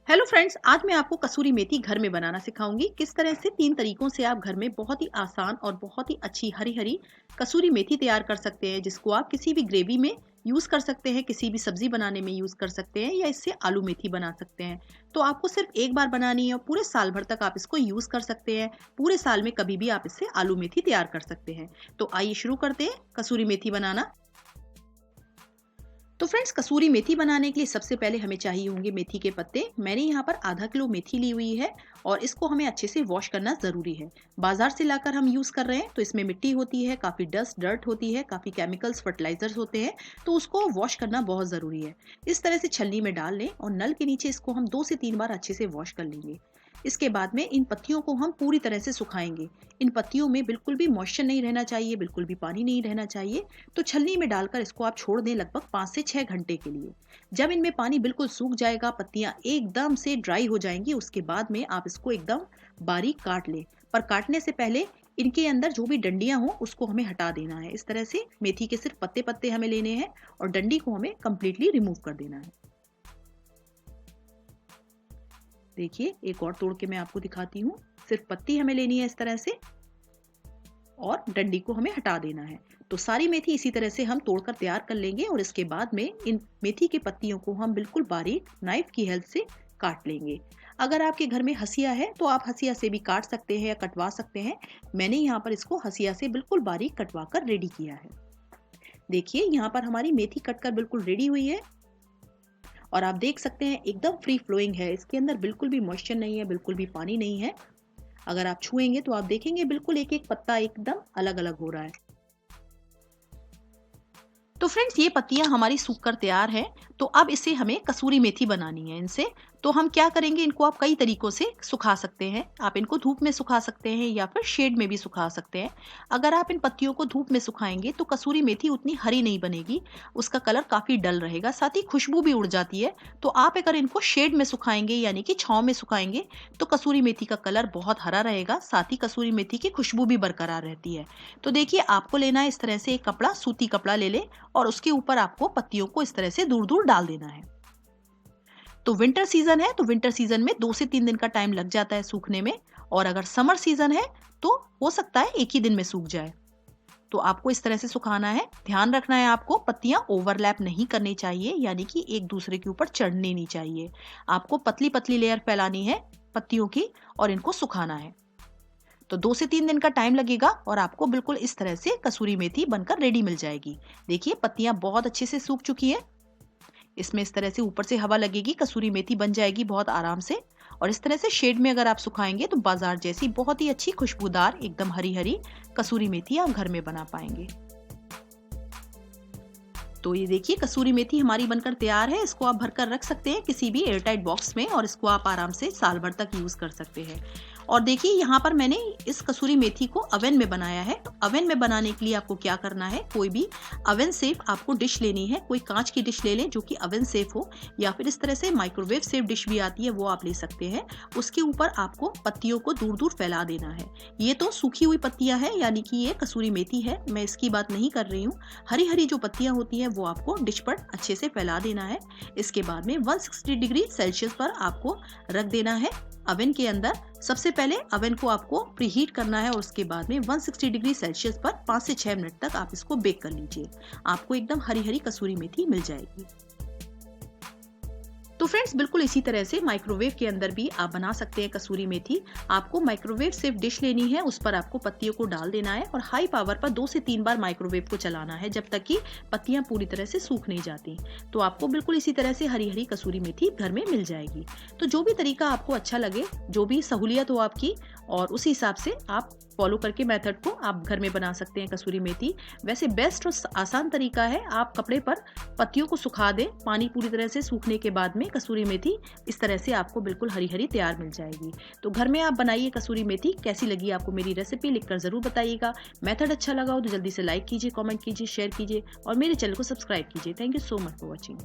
Hello friends, आज मैं आपको कसूरी मेथी घर में बनाना सिखाऊंगी। किस तरह से 3 तरीकों से आप घर में बहुत ही आसान और बहुत ही अच्छी हरी हरी कसूरी मेथी तैयार कर सकते हैं, जिसको आप किसी भी ग्रेवी में यूज कर सकते हैं, किसी भी सब्जी बनाने में यूज कर सकते हैं या इससे आलू मेथी बना सकते हैं। तो आपको सिर्फ एक बार बनानी है और पूरे साल भर तक आप इसको यूज कर सकते हैं। पूरे साल में कभी भी आप इससे आलू मेथी तैयार कर सकते हैं। तो आइए शुरू करते हैं कसूरी मेथी बनाना। तो फ्रेंड्स, कसूरी मेथी बनाने के लिए सबसे पहले हमें चाहिए होंगे मेथी के पत्ते। मैंने यहाँ पर आधा किलो मेथी ली हुई है और इसको हमें अच्छे से वॉश करना ज़रूरी है। बाजार से लाकर हम यूज़ कर रहे हैं तो इसमें मिट्टी होती है, काफ़ी डर्ट होती है, काफ़ी केमिकल्स फर्टिलाइजर्स होते हैं, तो उसको वॉश करना बहुत ज़रूरी है। इस तरह से छलनी में डाल लें और नल के नीचे इसको हम 2 से 3 बार अच्छे से वॉश कर लेंगे। इसके बाद में इन पत्तियों को हम पूरी तरह से सुखाएंगे। इन पत्तियों में बिल्कुल भी मॉइस्चर नहीं रहना चाहिए, बिल्कुल भी पानी नहीं रहना चाहिए। तो छलनी में डालकर इसको आप छोड़ दें लगभग 5 से 6 घंटे के लिए। जब इनमें पानी बिल्कुल सूख जाएगा, पत्तियां एकदम से ड्राई हो जाएंगी, उसके बाद में आप इसको एकदम बारीक काट लें। पर काटने से पहले इनके अंदर जो भी डंडियां हो उसको हमें हटा देना है। इस तरह से मेथी के सिर्फ पत्ते पत्ते हमें लेने हैं और डंडी को हमें कंप्लीटली रिमूव कर देना है। देखिए, एक और तोड़ के मैं आपको दिखाती हूँ। सिर्फ पत्ती हमें लेनी है इस तरह से और डंडी को हमें हटा देना है। तो सारी मेथी इसी तरह से हम तोड़कर तैयार कर लेंगे और इसके बाद में इन मेथी के पत्तियों को हम बिल्कुल बारीक नाइफ की हेल्प से काट लेंगे। अगर आपके घर में हसिया है तो आप हसिया से भी काट सकते हैं या कटवा सकते हैं। मैंने यहाँ पर इसको हसिया से बिल्कुल बारीक कटवा कर रेडी किया है। देखिए, यहाँ पर हमारी मेथी कटकर बिल्कुल रेडी हुई है और आप देख सकते हैं एकदम फ्री फ्लोइंग है। इसके अंदर बिल्कुल भी मॉइस्चर नहीं है, बिल्कुल भी पानी नहीं है। अगर आप छुएंगे तो आप देखेंगे बिल्कुल एक एक पत्ता एकदम अलग अलग हो रहा है। तो फ्रेंड्स, ये पत्तियां हमारी सूखकर तैयार है। तो अब इसे हमें कसूरी मेथी बनानी है इनसे। तो हम क्या करेंगे, इनको आप कई तरीकों से सुखा सकते हैं। आप इनको धूप में सुखा सकते हैं या फिर शेड में भी सुखा सकते हैं। अगर आप इन पत्तियों को धूप में सुखाएंगे तो कसूरी मेथी उतनी हरी नहीं बनेगी, उसका कलर काफी डल रहेगा, साथ ही खुशबू भी उड़ जाती है। तो आप अगर इनको शेड में सुखाएंगे यानी कि छांव में सुखाएंगे तो कसूरी मेथी का कलर बहुत हरा रहेगा, साथ ही कसूरी मेथी की खुशबू भी बरकरार रहती है। तो देखिए, आपको लेना है इस तरह से एक कपड़ा, सूती कपड़ा ले ले और उसके ऊपर आपको पत्तियों को इस तरह से दूर दूर डाल देना है। तो विंटर सीजन है तो विंटर सीजन में 2 से 3 दिन का टाइम लग जाता है सूखने में, और अगर समर सीजन है तो हो सकता है एक ही दिन में सूख जाए। तो आपको इस तरह से सुखाना है। ध्यान रखना है, आपको पत्तियां ओवरलैप नहीं करनी चाहिए, यानी कि एक दूसरे के ऊपर चढ़नी नहीं चाहिए। आपको पतली पतली लेयर फैलानी है पत्तियों की और इनको सुखाना है। तो 2 से 3 दिन का टाइम लगेगा और आपको बिल्कुल इस तरह से कसूरी मेथी बनकर रेडी मिल जाएगी। देखिए, पत्तियां बहुत अच्छे से सूख चुकी है। इसमें इस तरह से ऊपर से हवा लगेगी, कसूरी मेथी बन जाएगी बहुत आराम से। और इस तरह से शेड में अगर आप सुखाएंगे तो बाजार जैसी बहुत ही अच्छी खुशबूदार एकदम हरी हरी कसूरी मेथी आप घर में बना पाएंगे। तो ये देखिए, कसूरी मेथी हमारी बनकर तैयार है। इसको आप भरकर रख सकते हैं किसी भी एयरटाइट बॉक्स में और इसको आप आराम से साल भर तक यूज कर सकते हैं। और देखिए, यहाँ पर मैंने इस कसूरी मेथी को अवन में बनाया है। तो अवन में बनाने के लिए आपको क्या करना है, कोई भी अवन सेफ आपको डिश लेनी है। कोई कांच की डिश ले लें जो कि अवन सेफ हो, या फिर इस तरह से माइक्रोवेव सेफ डिश भी आती है, वो आप ले सकते हैं। उसके ऊपर आपको पत्तियों को दूर दूर फैला देना है। ये तो सूखी हुई पत्तियां हैं, यानी कि ये कसूरी मेथी है, मैं इसकी बात नहीं कर रही हूँ। हरी हरी जो पत्तियां होती हैं वो आपको डिश पर अच्छे से फैला देना है। इसके बाद में 160 डिग्री सेल्सियस पर आपको रख देना है अवन के अंदर। सबसे पहले अवन को आपको प्रीहीट करना है और उसके बाद में 160 डिग्री सेल्सियस पर 5 से 6 मिनट तक आप इसको बेक कर लीजिए। आपको एकदम हरी हरी कसूरी मेथी मिल जाएगी। तो फ्रेंड्स, बिल्कुल इसी तरह से माइक्रोवेव के अंदर भी आप बना सकते हैं कसूरी मेथी। आपको माइक्रोवेव सेफ डिश लेनी है, उस पर आपको पत्तियों को डाल देना है और हाई पावर पर 2 से 3 बार माइक्रोवेव को चलाना है जब तक कि पत्तियां पूरी तरह से सूख नहीं जाती। तो आपको बिल्कुल इसी तरह से हरी हरी कसूरी मेथी घर में मिल जाएगी। तो जो भी तरीका आपको अच्छा लगे, जो भी सहूलियत हो आपकी, और उसी हिसाब से आप फॉलो करके मेथड को आप घर में बना सकते हैं कसूरी मेथी। वैसे बेस्ट और आसान तरीका है, आप कपड़े पर पत्तियों को सुखा दें। पानी पूरी तरह से सूखने के बाद में कसूरी मेथी इस तरह से आपको बिल्कुल हरी हरी तैयार मिल जाएगी। तो घर में आप बनाइए कसूरी मेथी। कैसी लगी आपको मेरी रेसिपी, लिखकर जरूर बताइएगा। मेथड अच्छा लगा हो तो जल्दी से लाइक कीजिए, कमेंट कीजिए, शेयर कीजिए और मेरे चैनल को सब्सक्राइब कीजिए। Thank you so much for watching.